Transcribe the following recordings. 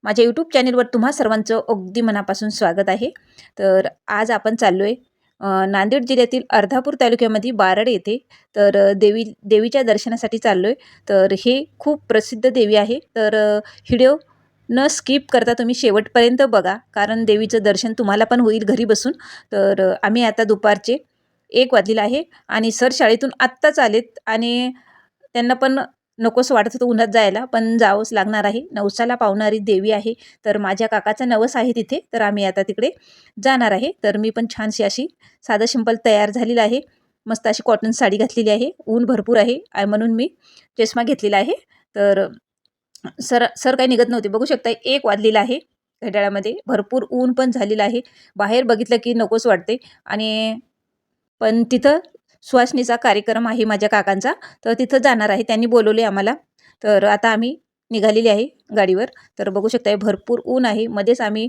माझ्या यूट्यूब चॅनलवर तुम्हा सर्वांचं अगदी मनापासून स्वागत आहे. तर आज आपण चाललो आहे नांदेड जिल्ह्यातील अर्धापूर तालुक्यामध्ये बारड येथे. तर देवीच्या दर्शनासाठी चाललो आहे. तर हे खूप प्रसिद्ध देवी आहे. तर व्हिडिओ न स्किप करता तुम्ही शेवटपर्यंत बघा, कारण देवीचं दर्शन तुम्हाला पण होईल घरी बसून. तर आम्ही आता दुपारचे 1 वाजलेला आहे आणि सर शाळेतून आत्ताच आलेत आणि त्यांना पण नकोसं वाटत होतं उन्हात जायला, पण जावंच लागणार आहे. नवसाला पावणारी देवी आहे. तर माझ्या काकाचा नवस आहे तिथे, तर आम्ही आता तिकडे जाणार आहे. तर मी पण छानशी अशी साधं सिंपल तयार झालेली आहे. मस्त अशी कॉटन साडी घातलेली आहे. ऊन भरपूर आहे म्हणून मी चष्मा घेतलेला आहे. तर सर सर काही निघत नव्हते. बघू शकता 1 वाजलेला आहे. घड्याळामध्ये भरपूर ऊन पण झालेलं आहे. बाहेर बघितलं की नकोच वाटते आणि पण तिथं सुहासनीचा कार्यक्रम आहे माझ्या काकांचा, तर तिथं जाणार आहे. त्यांनी बोलवले आम्हाला. तर आता आम्ही निघालेली आहे गाडीवर. तर बघू शकता भरपूर ऊन आहे. मध्येच आम्ही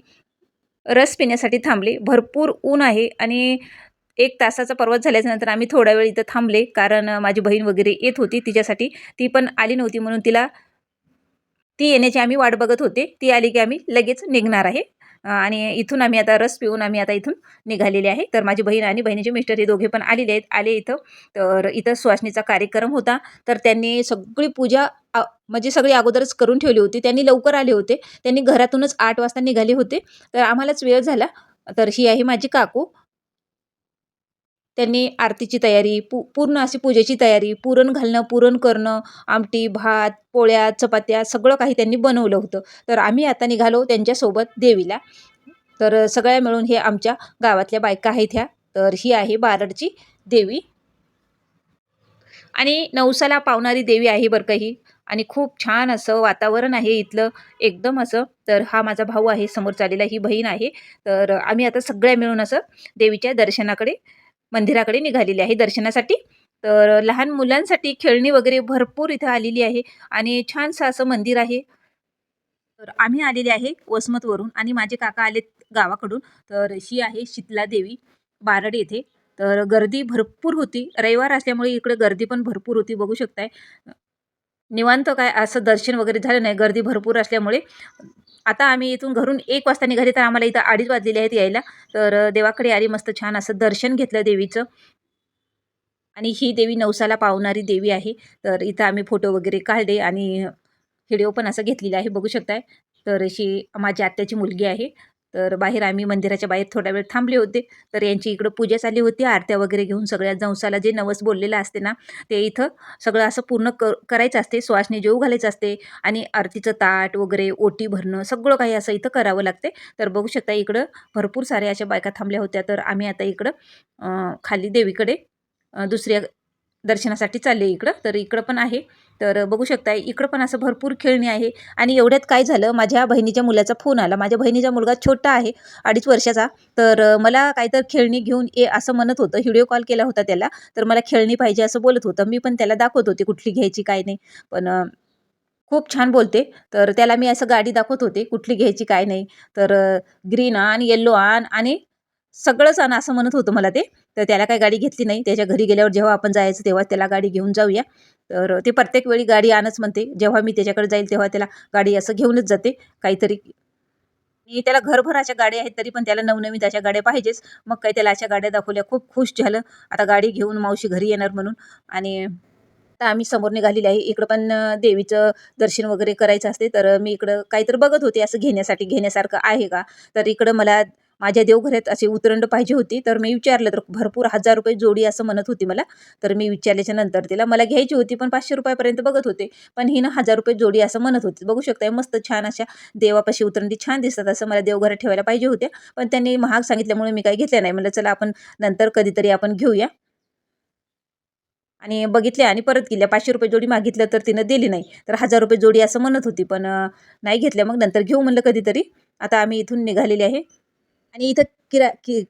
रस पिण्यासाठी थांबले. भरपूर ऊन आहे आणि 1 तासाचा प्रवास झाल्याच्यानंतर आम्ही थोडा वेळ इथं थांबले. कारण माझी बहीण वगैरे येत होती तिच्यासाठी. ती पण आली नव्हती म्हणून ती येण्याची आम्ही वाट बघत होते. ती आली की आम्ही लगेच निघणार आहे. आणि इथून आम्ही आता रस पिऊन आम्ही आता इथून निघालेले आहे. तर माझी बहीण आणि बहिणीचे मिस्टर हे दोघे पण आले इथं. तर इथं सुहासनीचा कार्यक्रम होता. तर त्यांनी सगळी पूजा म्हणजे सगळी अगोदरच करून ठेवली होती. त्यांनी लवकर आले होते. त्यांनी घरातूनच 8 वाजता निघाले होते. तर आम्हालाच वेळ झाला. तर ही आहे माझी काकू. त्यांनी आरतीची तयारी, पूर्ण अशी पूजेची तयारी, पुरण घालणं, पुरण करणं, आमटी, भात, पोळ्या, चपात्या सगळं काही त्यांनी बनवलं होतं. तर आम्ही आता निघालो त्यांच्यासोबत देवीला. तर सगळ्या मिळून हे आमच्या गावातल्या बायका आहेत ह्या. तर ही आहे बारडची देवी आणि नवसाला पावणारी देवी आहे बरं का ही. आणि खूप छान असं वातावरण आहे इथलं एकदम असं. तर हा माझा भाऊ आहे समोर चाललेला, ही बहीण आहे. तर आम्ही आता सगळ्या मिळून असं देवीच्या दर्शनाकडे मंदिराकडे निघालेली आहे दर्शनासाठी. तर लहान मुलांसाठी खेळणी वगैरे भरपूर इथं आलेली आहे आणि छानसं असं मंदिर आहे. तर आम्ही आलेले आहे वसमतवरून आणि माझे काका आलेत गावाकडून. तर ही आहे शीतला देवी बारड येथे. तर गर्दी भरपूर होती. रविवार असल्यामुळे इकडे गर्दी पण भरपूर होती बघू शकताय. निवांत काय असं दर्शन वगैरे झालं नाही, गर्दी भरपूर असल्यामुळे. आता आम्ही इथून घरून 1 वाजता निघाले, तर आम्हाला इथं 2:30 वाजलेले आहेत यायला. तर देवाकडे आली, मस्त छान असं दर्शन घेतलं देवीचं. आणि ही देवी नवसाला पावणारी देवी आहे. तर इथं आम्ही फोटो वगैरे काढले आणि व्हिडिओ पण असा घेतलेला आहे बघू शकताय. तर अशी माझ्या आत्याची मुलगी आहे. तर बाहेर आम्ही मंदिराच्या बाहेर थोडा वेळ थांबले होते. तर यांची इकडं पूजा चालली होती. आरत्या वगैरे घेऊन सगळ्या नवसाला जे नवस बोललेलं असते ना, ते इथं सगळं असं पूर्ण करायचं असते. सुवासिनी जेवू घालायचं असते आणि आरतीचं ताट वगैरे, ओटी भरणं सगळं काही असं इथं करावं लागते. तर बघू शकता इकडं भरपूर साऱ्या अशा बायका थांबल्या होत्या. तर आम्ही आता इकडं खाली देवीकडे दुसऱ्या दर्शनासाठी चालले इकडं. तर इकडं पण आहे. तर बघू शकता इकडं पण असं भरपूर खेळणी आहे. आणि एवढ्यात काय झालं, माझ्या बहिणीच्या मुलाचा फोन आला. माझ्या बहिणीचा मुलगा छोटा आहे, 2.5 वर्षाचा. तर मला काहीतरी खेळणी घेऊन ये असं म्हणत होतं. व्हिडिओ कॉल केला होता त्याला. तर मला खेळणी पाहिजे असं बोलत होतं. मी पण त्याला दाखवत होते कुठली घ्यायची काय नाही. पण खूप छान बोलते. तर त्याला मी असं गाडी दाखवत होते, कुठली घ्यायची काय नाही. तर ग्रीन आण, येलो आण आणि सगळंच आण असं म्हणत होतं मला ते. तर त्याला काही गाडी घेतली नाही. त्याच्या घरी गेल्यावर जेव्हा आपण जायचं तेव्हा त्याला गाडी घेऊन जाऊया. तर ते प्रत्येक वेळी गाडी आणच म्हणते. जेव्हा मी त्याच्याकडे जाईल तेव्हा त्याला गाडी असं घेऊनच जाते काहीतरी. आणि त्याला घरभर अशा गाड्या आहेत, तरी पण त्याला नवनवीन अशा गाड्या पाहिजेच. मग काही त्याला अशा गाड्या दाखवल्या. खूप खुश झालं. आता गाडी घेऊन मावशी घरी येणार म्हणून. आणि आता आम्ही समोर निघालेली आहे. इकडं पण देवीचं दर्शन वगैरे करायचं असते. तर मी इकडं काहीतरी बघत होते असं घेण्यासारखं आहे का? तर इकडं मला माझ्या देवघरात अशी उतरंड पाहिजे होती. तर मी विचारलं, तर भरपूर ₹1000 जोडी असं म्हणत होती मला. तर मी विचारल्याच्या नंतर तिला मला घ्यायची होती, पण ₹500 पर्यंत बघत होते. पण हिनं ₹1000 जोडी असं म्हणत होती. बघू शकताय मस्त छान अशा देवापाशी उतरंडी छान दिसतात. असं मला देवघरात ठेवायला पाहिजे होत्या. पण त्यांनी महाग सांगितल्यामुळे मी काही घेतल्या नाही. म्हणलं चला आपण नंतर कधीतरी आपण घेऊया. आणि बघितल्या आणि परत केल्या. ₹500 जोडी मागितलं तर तिनं दिली नाही. तर ₹1000 जोडी असं म्हणत होती. पण नाही घेतल्या. मग नंतर घेऊ म्हणलं कधीतरी. आता आम्ही इथून निघालेले आहे. आणि इथं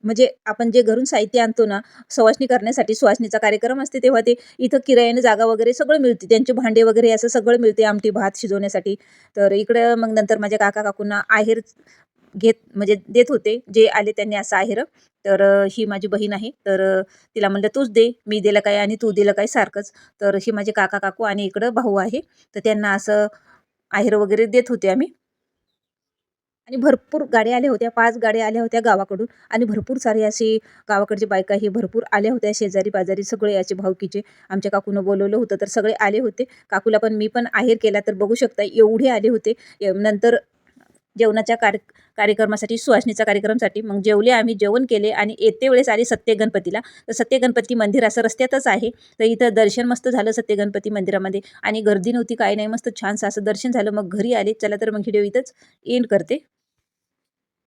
म्हणजे आपण जे घरून साहित्य आणतो ना, सवासणी करण्यासाठी, सुवासनीचा कार्यक्रम असते तेव्हा ते इथं किरायाने जागा वगैरे सगळं मिळते. त्यांचे भांडे वगैरे असं सगळं मिळते. आमटी भात शिजवण्यासाठी. तर इकडं मग नंतर माझ्या काका-काकूंना आहेर म्हणजे देत होते. जे आले त्यांनी असं आहेर. तर ही माझी बहीण आहे. तर तिला म्हणलं, "तूच दे, मी दिलं काय आणि तू दिलं काय सारखंच." तर ही माझे काका-काकू आणि इकडं भाऊ आहे. तर त्यांना असं आहेर वगैरे देत होते आम्ही. आणि भरपूर गाड्या आल्या होत्या, 5 गाड्या आल्या होत्या गावाकडून आणि भरपूर सारे असे गावाकडचे बायका हे भरपूर आल्या होत्या. शेजारी-पाजारी सगळे असे भाऊकीचे. आमच्या काकूनं बोलवलं होतं, तर सगळे आले होते. काकूला पण मी पण आहेर केला, तर बघू शकता एवढे आले होते. नंतर जेवणाच्या कार्यक्रमासाठी, सुहासनीचा कार्यक्रमसाठी मग जेवले आम्ही, जेवण केले आणि येते वेळेस आले सत्यगणपतीला. तर सत्यगणपती मंदिर असं रस्त्यातच आहे. तर इथं दर्शन मस्त झालं सत्यगणपती मंदिरामध्ये आणि गर्दी नव्हती, काही नाही. मस्त छानसं असं दर्शन झालं. मग घरी आले. चला तर मग व्हिडिओ इथंच एंड करते.